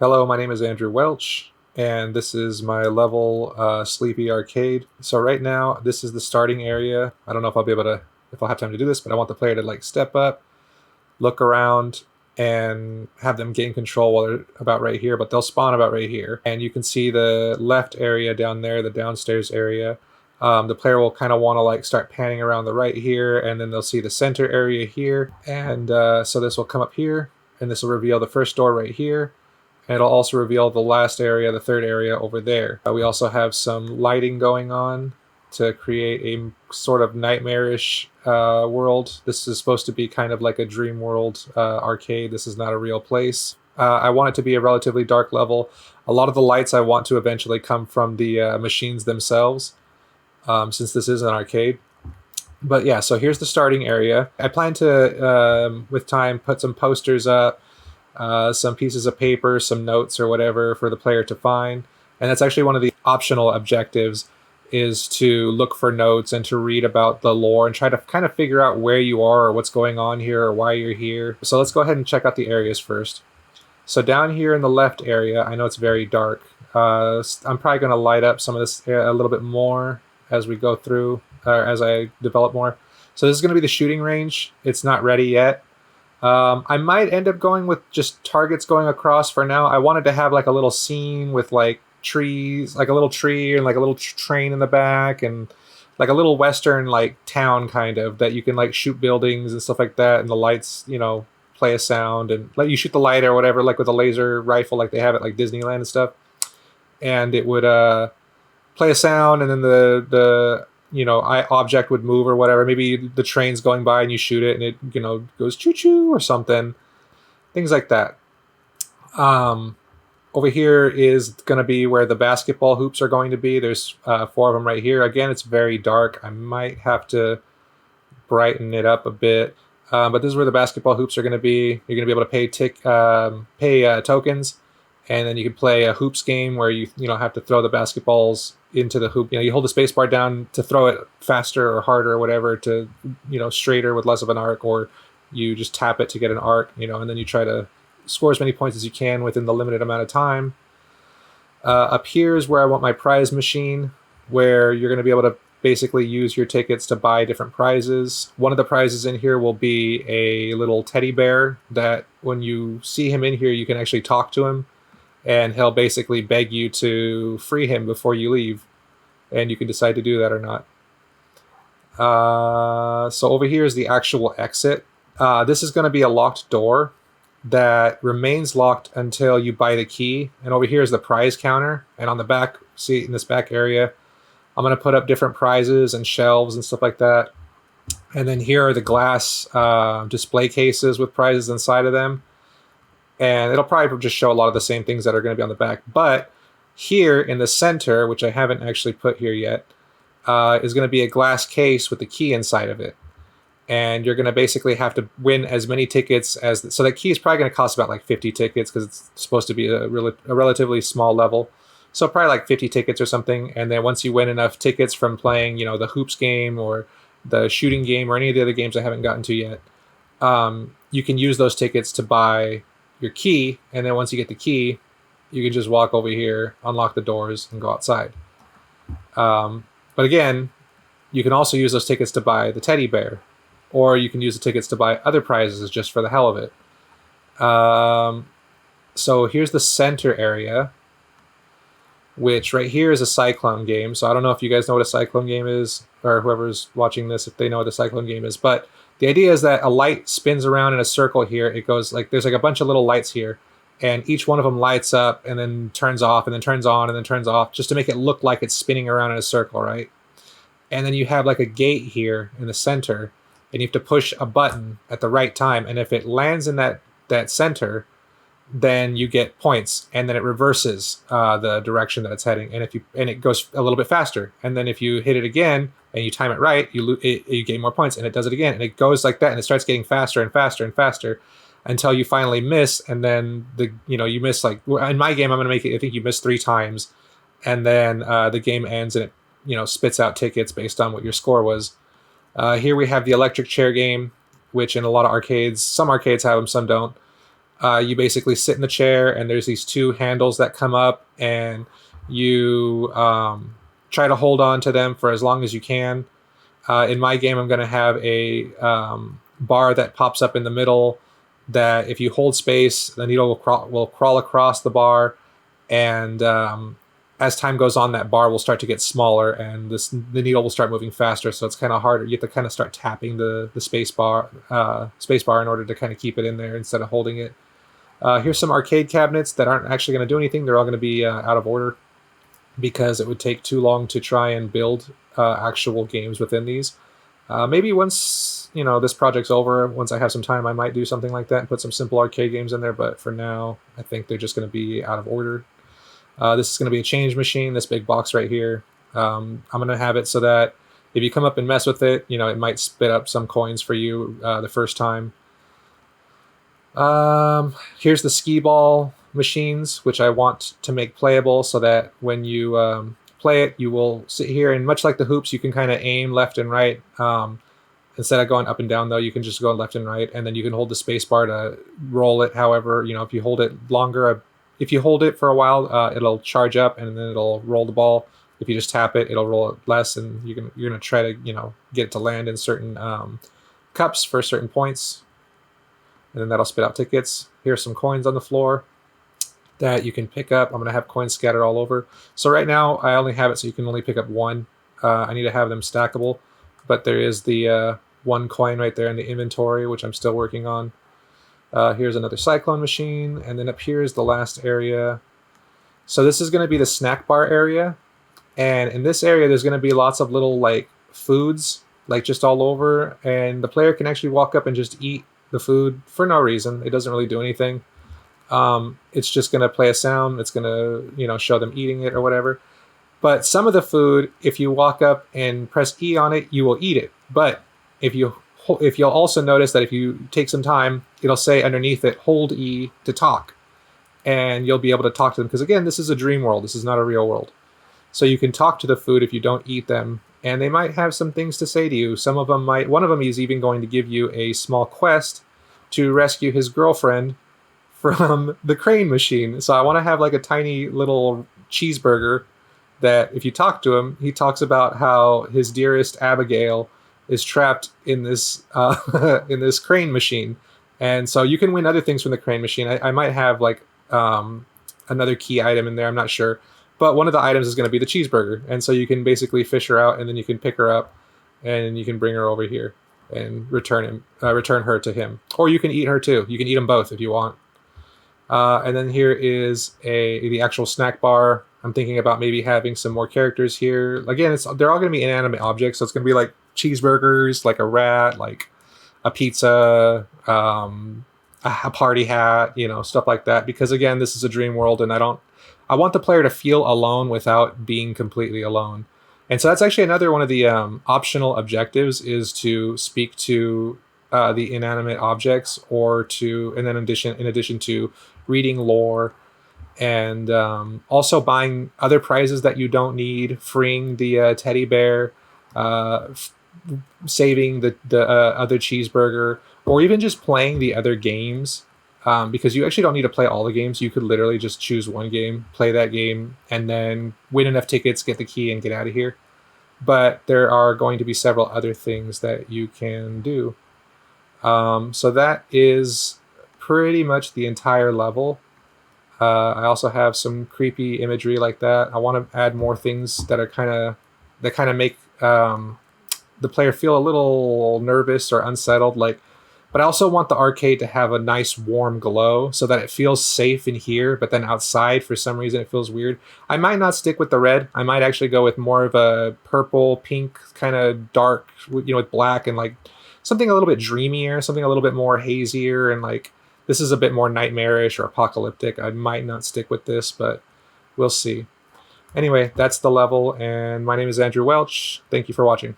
Hello, my name is Andrew Welch, and this is my level Sleepy Arcade. So right now, this is the starting area. I don't know if I'll have time to do this, but I want the player to like step up, look around, and have them gain control while they're about right here, but they'll spawn about right here. And you can see the left area down there, the downstairs area. The player will kind of want to like start panning around the right here, and then they'll see the center area here. And so this will come up here, and this will reveal the first door right here. And it'll also reveal the last area, the third area over there. We also have some lighting going on to create a sort of nightmarish world. This is supposed to be kind of like a dream world arcade. This is not a real place. I want it to be a relatively dark level. A lot of the lights I want to eventually come from the machines themselves, since this is an arcade. But yeah, so here's the starting area. I plan to, with time, put some posters up, some pieces of paper, some notes or whatever for the player to find. And that's actually one of the optional objectives, is to look for notes and to read about the lore and try to kind of figure out where you are or what's going on here or why you're here. So let's go ahead and check out the areas first. So down here in the left area, I know it's very dark. I'm probably going to light up some of this a little bit more as we go through, or as I develop more. So this is going to be the shooting range. It's not ready yet. I might end up going with just targets going across for now. I wanted to have like a little scene with like trees, like a little tree and like a little train in the back, and like a little western like town kind of, that you can like shoot buildings and stuff like that, and the lights, play a sound and let you shoot the light or whatever, like with a laser rifle like they have at like Disneyland and stuff. And it would play a sound, and then the object would move or whatever. Maybe the train's going by and you shoot it and it, goes choo choo or something. Things like that. Over here is going to be where the basketball hoops are going to be. There's 4 of them right here. Again, it's very dark. I might have to brighten it up a bit. But this is where the basketball hoops are going to be. You're going to be able to pay tokens, and then you can play a hoops game where you have to throw the basketballs into the hoop. You hold the space bar down to throw it faster or harder or whatever, to straighter with less of an arc, or you just tap it to get an arc, and then you try to score as many points as you can within the limited amount of time. Up here is where I want my prize machine, where you're going to be able to basically use your tickets to buy different prizes. One of the prizes in here will be a little teddy bear that when you see him in here, you can actually talk to him, and he'll basically beg you to free him before you leave, and you can decide to do that or not. So over here is the actual exit. This is going to be a locked door that remains locked until you buy the key. And over here is the prize counter. And on the back, see in this back area, I'm going to put up different prizes and shelves and stuff like that. And then here are the glass display cases with prizes inside of them. And it'll probably just show a lot of the same things that are going to be on the back. But here in the center, which I haven't actually put here yet, is going to be a glass case with the key inside of it. And you're going to basically have to win as many tickets as... So that key is probably going to cost about like 50 tickets, because it's supposed to be a relatively small level. So probably like 50 tickets or something. And then once you win enough tickets from playing, the hoops game or the shooting game or any of the other games I haven't gotten to yet, you can use those tickets to buy your key. And then once you get the key, you can just walk over here, unlock the doors, and go outside. But again, you can also use those tickets to buy the teddy bear, or you can use the tickets to buy other prizes just for the hell of it. So here's the center area, which right here is a Cyclone game. So I don't know if you guys know what a Cyclone game is, or whoever's watching this, if they know what a Cyclone game is. But the idea is that a light spins around in a circle here. It goes like, there's like a bunch of little lights here, and each one of them lights up and then turns off and then turns on and then turns off, just to make it look like it's spinning around in a circle, right? And then you have like a gate here in the center, and you have to push a button at the right time. And if it lands in that center, then you get points, and then it reverses the direction that it's heading. And it goes a little bit faster. And then if you hit it again and you time it right, you gain more points, and it does it again, and it goes like that, and it starts getting faster and faster and faster until you finally miss. And then you miss, like in my game, I'm gonna make it, I think you miss 3 times, and then the game ends, and it spits out tickets based on what your score was. Here we have the electric chair game, which in a lot of arcades, some arcades have them, some don't. You basically sit in the chair, and there's these two handles that come up, and you try to hold on to them for as long as you can. In my game, I'm going to have a bar that pops up in the middle that if you hold space, the needle will crawl across the bar, and as time goes on, that bar will start to get smaller, and the needle will start moving faster. So it's kind of harder. You have to kind of start tapping the space bar in order to kind of keep it in there instead of holding it. Here's some arcade cabinets that aren't actually going to do anything. They're all going to be out of order because it would take too long to try and build actual games within these. Maybe once this project's over, once I have some time, I might do something like that and put some simple arcade games in there. But for now, I think they're just going to be out of order. This is going to be a change machine, this big box right here. I'm going to have it so that if you come up and mess with it, it might spit up some coins for you the first time. Here's the skee ball machines, which I want to make playable so that when you play it, you will sit here, and much like the hoops, you can kind of aim left and right. Instead of going up and down, though, you can just go left and right, and then you can hold the space bar to roll it. However, if you hold it longer, if you hold it for a while, it'll charge up, and then it'll roll the ball. If you just tap it, it'll roll it less, and you're gonna try to get it to land in certain cups for certain points, and then that'll spit out tickets. Here's some coins on the floor that you can pick up. I'm gonna have coins scattered all over. So right now I only have it so you can only pick up one. I need to have them stackable, but there is the one coin right there in the inventory, which I'm still working on. Here's another cyclone machine, and then up here is the last area. So this is going to be the snack bar area, and in this area there's going to be lots of little foods just all over, and the player can actually walk up and just eat the food for no reason. It doesn't really do anything. It's just going to play a sound. It's going to show them eating it or whatever. But some of the food, if you walk up and press E on it, you will eat it. But if you'll also notice that if you take some time, it'll say underneath it, hold E to talk. And you'll be able to talk to them. Because again, this is a dream world. This is not a real world. So you can talk to the food if you don't eat them. And they might have some things to say to you. One of them is even going to give you a small quest to rescue his girlfriend from the crane machine. So I want to have a tiny little cheeseburger that if you talk to him, he talks about how his dearest Abigail is trapped in this in this crane machine, and so you can win other things from the crane machine. I might have another key item in there. I'm not sure, but one of the items is going to be the cheeseburger, and so you can basically fish her out, and then you can pick her up, and you can bring her over here and return her to him, or you can eat her too. You can eat them both if you want. And then here is the actual snack bar. I'm thinking about maybe having some more characters here. Again, they're all going to be inanimate objects, so it's going to be cheeseburgers, a rat, a pizza, a party hat, stuff like that. Because again, this is a dream world, and I want the player to feel alone without being completely alone. And so that's actually another one of the optional objectives, is to speak to the inanimate objects, in addition to reading lore, and also buying other prizes that you don't need, freeing the teddy bear, saving the other cheeseburger, or even just playing the other games, because you actually don't need to play all the games. You could literally just choose one game, play that game, and then win enough tickets, get the key, and get out of here. But there are going to be several other things that you can do. So that is pretty much the entire level. I also have some creepy imagery like that. I want to add more things that kind of make the player feel a little nervous or unsettled. But I also want the arcade to have a nice warm glow so that it feels safe in here, but then outside for some reason it feels weird. I might not stick with the red. I might actually go with more of a purple, pink, kind of dark, with black, and something a little bit dreamier, something a little bit more hazier, and this is a bit more nightmarish or apocalyptic. I might not stick with this, but we'll see. Anyway, that's the level, and my name is Andrew Welch. Thank you for watching.